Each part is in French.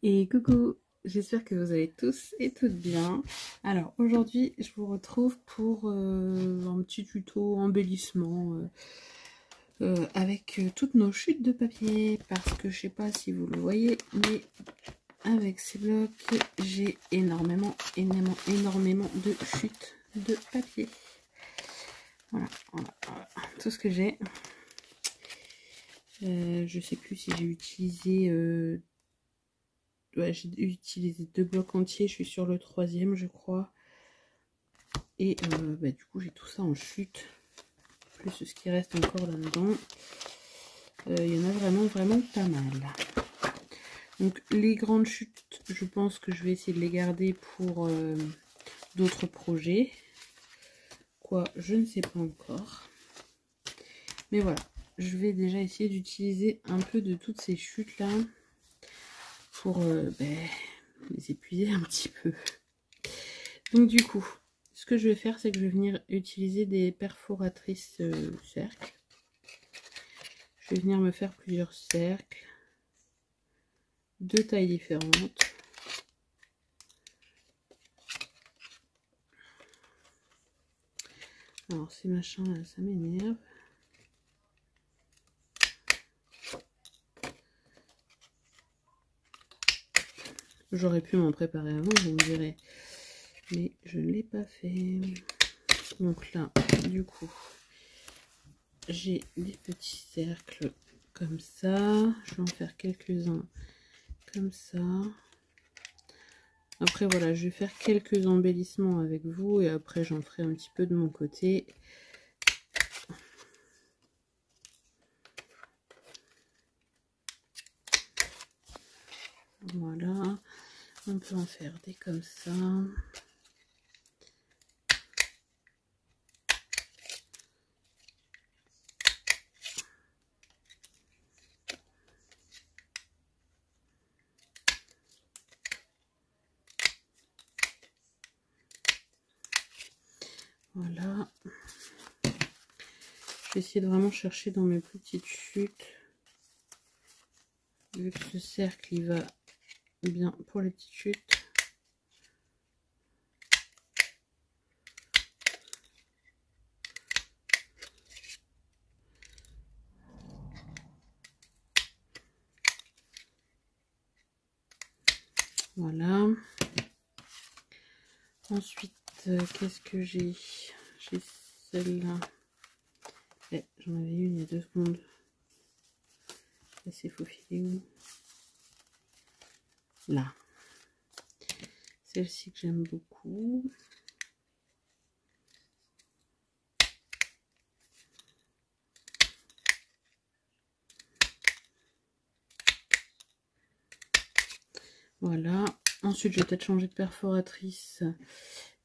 Et coucou, j'espère que vous allez tous et toutes bien. Alors aujourd'hui, je vous retrouve pour un petit tuto embellissement avec toutes nos chutes de papier. Parce que je sais pas si vous le voyez, mais avec ces blocs, j'ai énormément de chutes de papier. Voilà, tout ce que j'ai. Je sais plus si j'ai utilisé... ouais, j'ai utilisé 2 blocs entiers, je suis sur le 3e je crois. Et du coup j'ai tout ça en chute, plus ce qui reste encore là-dedans. Il y en a vraiment pas mal. Donc les grandes chutes, je pense que je vais essayer de les garder pour d'autres projets. Quoi, je ne sais pas encore. Mais voilà, je vais déjà essayer d'utiliser un peu de toutes ces chutes là pour les épuiser un petit peu. Donc du coup, ce que je vais faire, c'est que je vais venir utiliser des perforatrices cercles. Je vais venir me faire plusieurs cercles de tailles différentes. Alors ces machins là, ça m'énerve. J'aurais pu m'en préparer avant, vous me direz. Mais je ne l'ai pas fait. Donc là, du coup, j'ai des petits cercles comme ça. Je vais en faire quelques-uns comme ça. Après voilà, je vais faire quelques embellissements avec vous et après j'en ferai un petit peu de mon côté. Voilà, on peut en faire des comme ça. Voilà. Je vais essayer de vraiment chercher dans mes petites chutes. Vu que ce cercle il va bien pour les petites chutes. Voilà. Ensuite, qu'est-ce que j'ai? J'ai celle-là. J'en avais une il y a 2 secondes. Elle s'est faufilée où? Là. Celle-ci que j'aime beaucoup. Voilà. Ensuite, je vais peut-être changer de perforatrice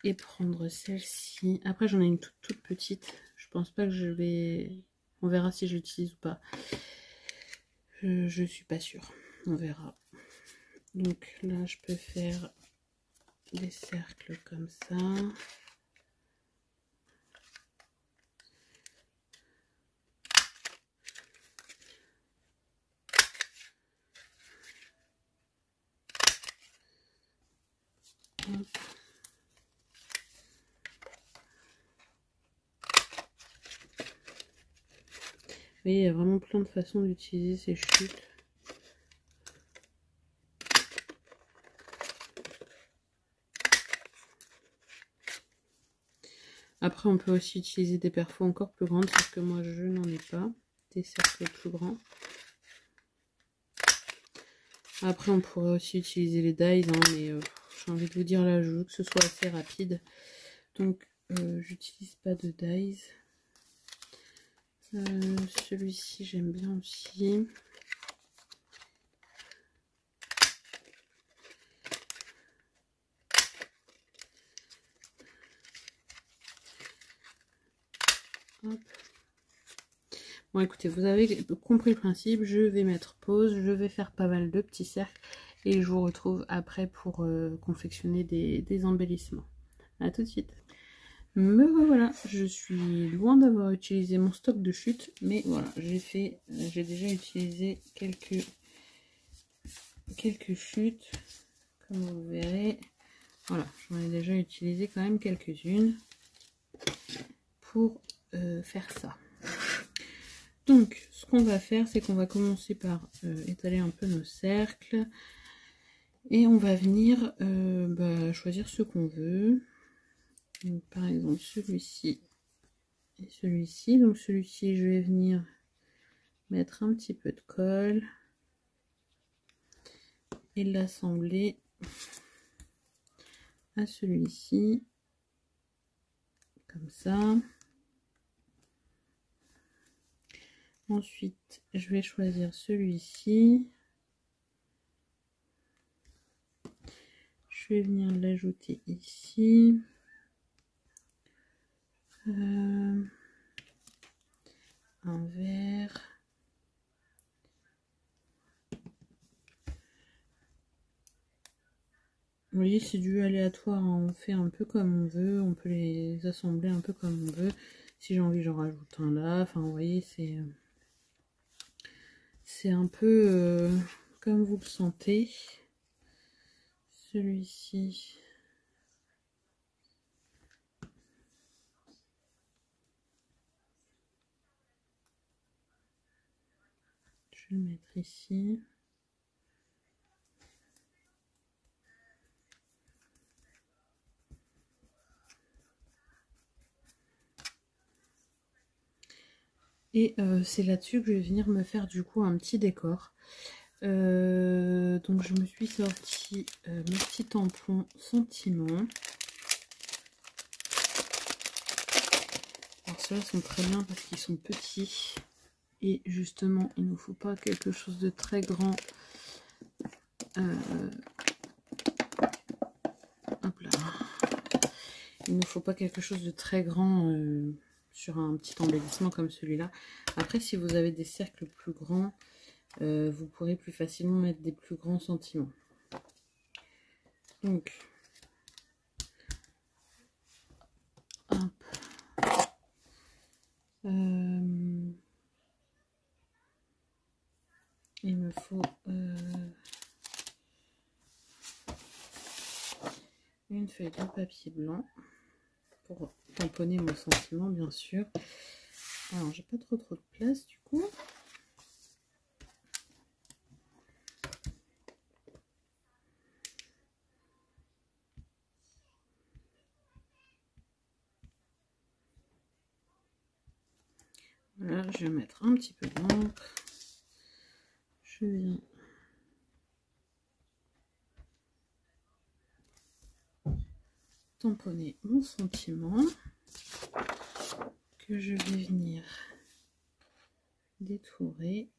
et prendre celle-ci. Après, j'en ai une toute petite. Je pense pas que je vais... On verra si je l'utilise ou pas. Je suis pas sûre. On verra. Donc là, je peux faire des cercles comme ça. Hop. Vous voyez, il y a vraiment plein de façons d'utiliser ces chutes. Après, on peut aussi utiliser des perfos encore plus grandes, parce que moi, je n'en ai pas. Des cercles plus grands. Après, on pourrait aussi utiliser les dies, hein, mais j'ai envie de vous dire là, je veux que ce soit assez rapide. Donc, j'utilise pas de dies. Celui-ci, j'aime bien aussi. Hop. Bon, écoutez, vous avez compris le principe. Je vais mettre pause. Je vais faire pas mal de petits cercles. Et je vous retrouve après pour confectionner des embellissements. A tout de suite. Me revoilà. Je suis loin d'avoir utilisé mon stock de chute. Mais voilà, j'ai déjà utilisé quelques quelques chutes, comme vous verrez. Voilà, j'en ai déjà utilisé quand même quelques-unes pour faire ça. Donc, ce qu'on va faire, c'est qu'on va commencer par étaler un peu nos cercles. Et on va venir choisir ce qu'on veut. Donc, par exemple, celui-ci et celui-ci. Donc, celui-ci, je vais venir mettre un petit peu de colle et l'assembler à celui-ci. Comme ça. Ensuite, je vais choisir celui-ci. Je vais venir l'ajouter ici. Un vert. Vous voyez, c'est du aléatoire, hein. On fait un peu comme on veut, on peut les assembler un peu comme on veut. Si j'ai envie, j'en rajoute un là. Enfin, vous voyez, c'est un peu comme vous le sentez. Celui-ci. Je vais le mettre ici. Et c'est là-dessus que je vais venir me faire du coup un petit décor. Donc je me suis sorti mes petits tampons Sentiment. Alors ceux-là sont très bien parce qu'ils sont petits. Et justement, il ne nous faut pas quelque chose de très grand. Hop là. Il ne nous faut pas quelque chose de très grand sur un petit embellissement comme celui-là. Après, si vous avez des cercles plus grands, vous pourrez plus facilement mettre des plus grands sentiments. Donc, hop. Il me faut une feuille de papier blanc pour tamponner mon sentiment, bien sûr. Alors, j'ai pas trop de place du coup. Voilà, je vais mettre un petit peu d'encre. Je viens tamponner mon sentiment que je vais venir détourer.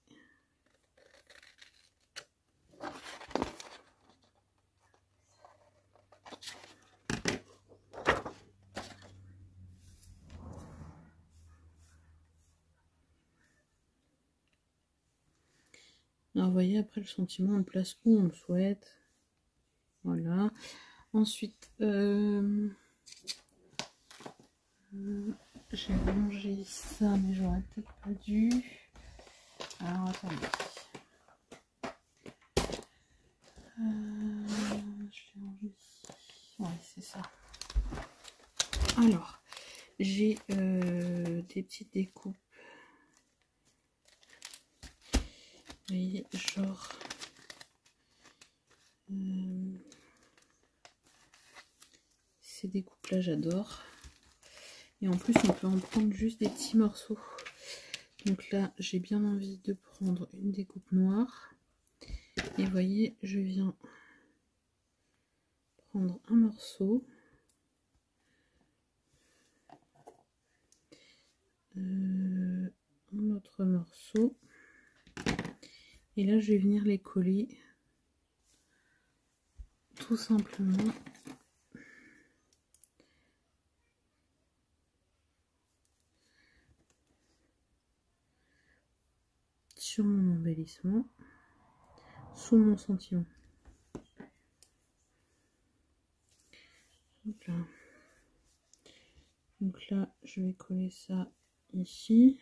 Alors, vous voyez, après le sentiment, on le place où on le souhaite. Voilà. Ensuite, j'ai rangé ça, mais j'aurais peut-être pas dû. Alors, attendez. Je l'ai rangé ici. Ouais, c'est ça. Alors, j'ai des petites découpes. Vous voyez, genre... ces découpes-là, j'adore. Et en plus, on peut en prendre juste des petits morceaux. Donc là, j'ai bien envie de prendre une découpe noire. Et vous voyez, je viens prendre un morceau. Un autre morceau. Et là, je vais venir les coller tout simplement sur mon embellissement, sous mon sentiment. Donc là, je vais coller ça ici.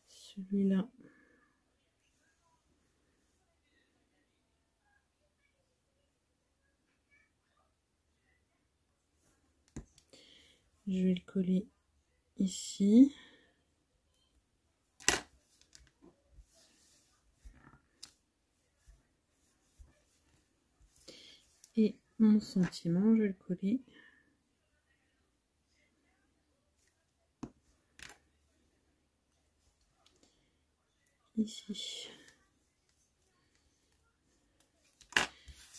Celui-là, Je vais le coller ici. Et mon sentiment, je vais le coller ici.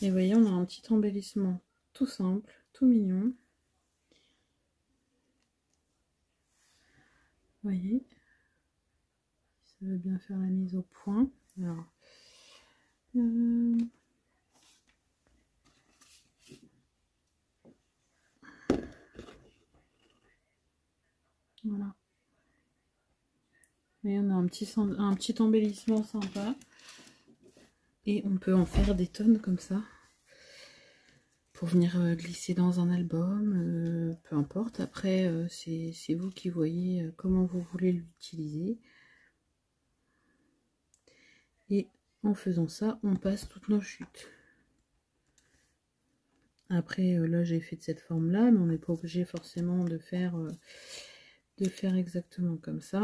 Et vous voyez, on a un petit embellissement tout simple, tout mignon. Vous voyez, ça veut bien faire la mise au point. Alors, voilà. Et on a un petit embellissement sympa. Et on peut en faire des tonnes comme ça. Pour venir glisser dans un album, peu importe. Après, c'est vous qui voyez comment vous voulez l'utiliser. Et en faisant ça, on passe toutes nos chutes. Après, là, j'ai fait de cette forme-là, mais on n'est pas obligé forcément de faire exactement comme ça.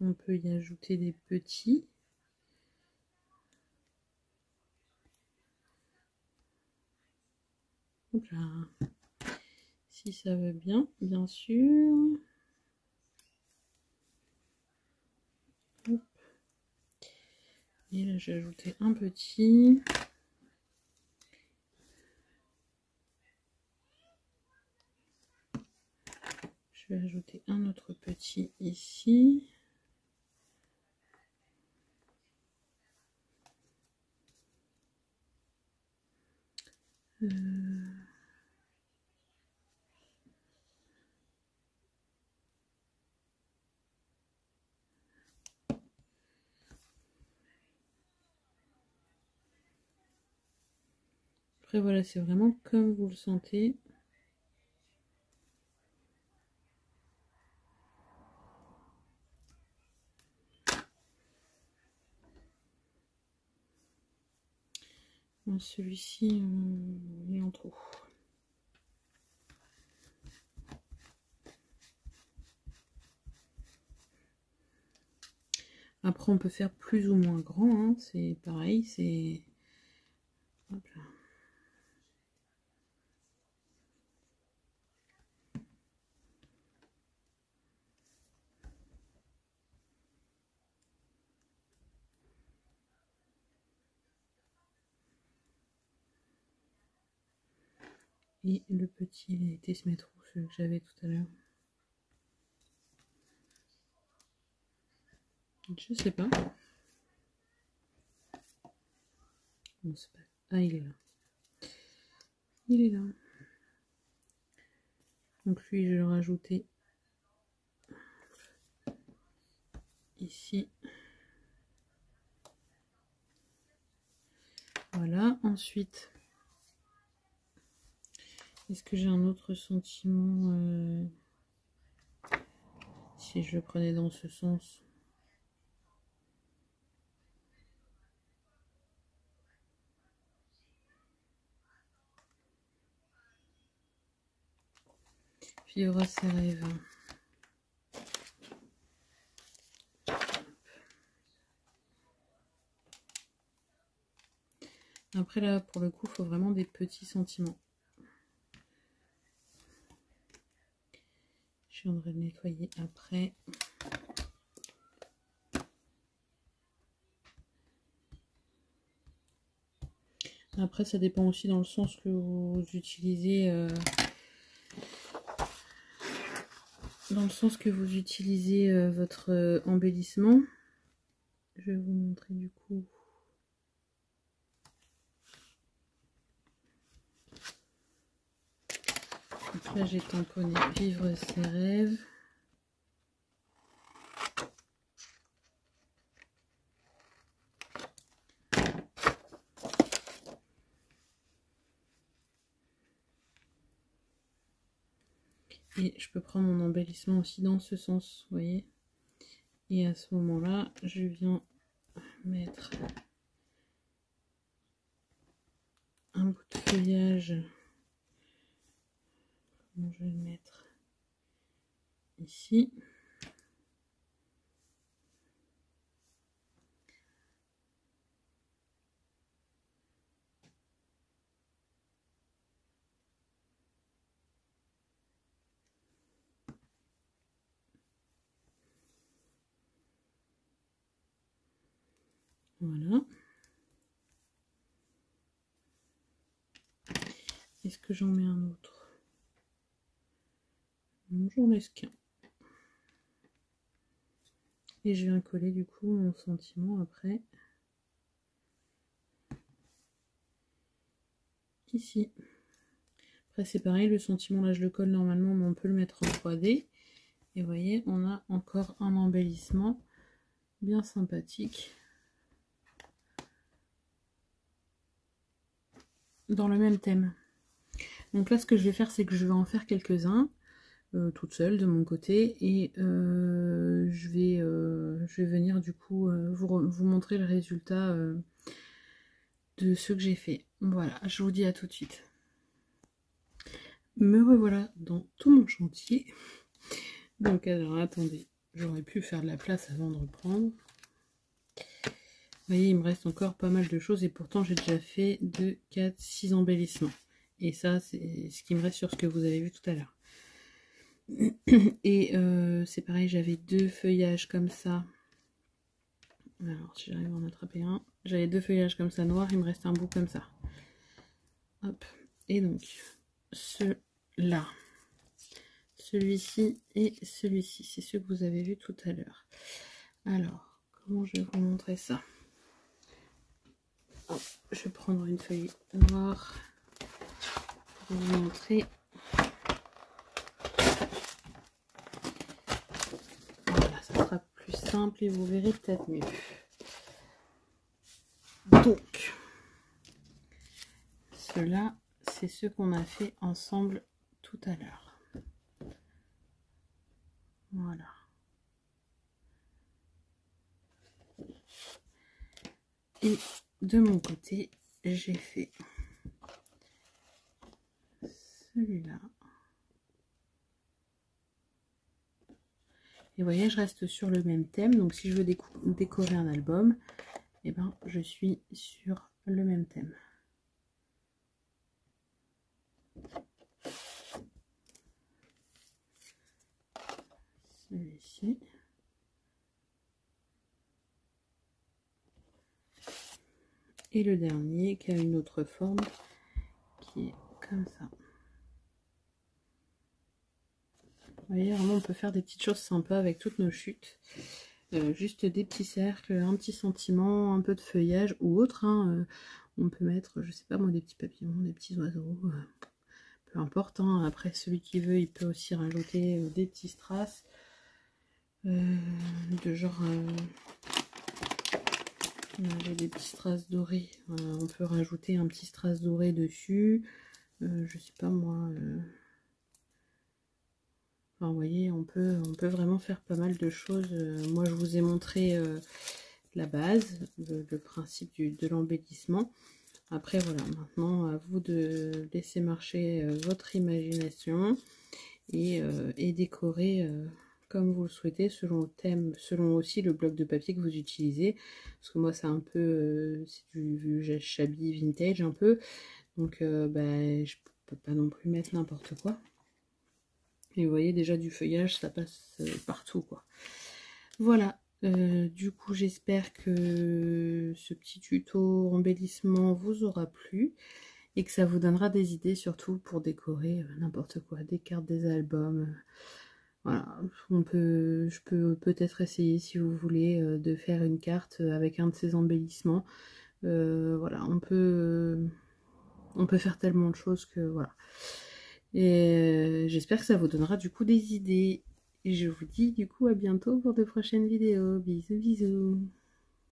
On peut y ajouter des petits. Hop là. Si ça veut bien, bien sûr. Hop. Et là, j'ai ajouté un petit. Je vais ajouter un autre petit ici. Après voilà, c'est vraiment comme vous le sentez. Celui-ci, il est en trop. Après, on peut faire plus ou moins grand, hein, c'est pareil, c'est... Hop là. Et le petit, il a été se mettre où, celui que j'avais tout à l'heure? Je sais pas. Bon, c'est pas... Ah, il est là. Il est là. Donc lui, je vais le rajouter ici. Voilà. Ensuite, est-ce que j'ai un autre sentiment si je le prenais dans ce sens? Puis il y aura ses rêves. Après là, pour le coup, il faut vraiment des petits sentiments. Je viendrai le nettoyer après. Après, ça dépend aussi dans le sens que vous utilisez. Dans le sens que vous utilisez votre embellissement. Je vais vous montrer du coup. Donc là, j'ai tamponné vivre ses rêves. Et je peux prendre mon embellissement aussi dans ce sens, vous voyez. Et à ce moment-là, je viens mettre un bout de feuillage. Comment je vais le mettre ici. Voilà. Est-ce que j'en mets un autre? Non, j'en laisse qu'un. Et je viens coller du coup mon sentiment après. Ici. Après c'est pareil, le sentiment là je le colle normalement, mais on peut le mettre en 3D. Et vous voyez, on a encore un embellissement bien sympathique. Dans le même thème. Donc là ce que je vais faire, c'est que je vais en faire quelques-uns toute seule de mon côté, et je vais venir du coup vous montrer le résultat de ce que j'ai fait. Voilà, je vous dis à tout de suite. Me revoilà dans tout mon chantier. Donc alors attendez, j'aurais pu faire de la place avant de reprendre. Vous voyez, il me reste encore pas mal de choses et pourtant j'ai déjà fait 2, 4, 6 embellissements. Et ça, c'est ce qui me reste sur ce que vous avez vu tout à l'heure. Et c'est pareil, j'avais 2 feuillages comme ça. Alors, si j'arrive à en attraper un. J'avais 2 feuillages comme ça noirs, il me reste un bout comme ça. Hop. Et donc, ceux-là. Celui-ci et celui-ci. C'est ceux que vous avez vu tout à l'heure. Alors, comment je vais vous montrer ça? Hop, je vais prendre une feuille noire pour vous montrer. Voilà, ça sera plus simple et vous verrez peut-être mieux. Donc, ceux-là, c'est ceux qu'on a fait ensemble tout à l'heure. Voilà. Et de mon côté, j'ai fait celui-là. Et vous voyez, je reste sur le même thème. Donc si je veux décorer un album, eh ben, je suis sur le même thème. Celui-ci. Et le dernier qui a une autre forme qui est comme ça. Vous voyez, vraiment on peut faire des petites choses sympas avec toutes nos chutes. Juste des petits cercles, un petit sentiment, un peu de feuillage ou autre. Hein. On peut mettre, je sais pas moi, des petits papillons, des petits oiseaux. Peu importe. Hein. Après, celui qui veut, il peut aussi rajouter des petits strass. De genre... j'ai des petits strass dorés. On peut rajouter un petit strass doré dessus. Je sais pas moi... Enfin, vous voyez, on peut vraiment faire pas mal de choses. Moi, je vous ai montré la base, le principe de l'embellissement. Après, voilà, maintenant, à vous de laisser marcher votre imagination et décorer comme vous le souhaitez, selon le thème, selon aussi le bloc de papier que vous utilisez. Parce que moi, c'est un peu, c'est du shabby vintage un peu. Donc, je peux pas non plus mettre n'importe quoi. Et vous voyez déjà du feuillage, ça passe partout quoi. Voilà, du coup j'espère que ce petit tuto embellissement vous aura plu et que ça vous donnera des idées surtout pour décorer n'importe quoi, des cartes, des albums. Voilà, je peux peut-être essayer si vous voulez de faire une carte avec un de ces embellissements. Voilà, on peut faire tellement de choses que voilà. Et j'espère que ça vous donnera du coup des idées. Et je vous dis du coup à bientôt pour de prochaines vidéos. Bisous bisous.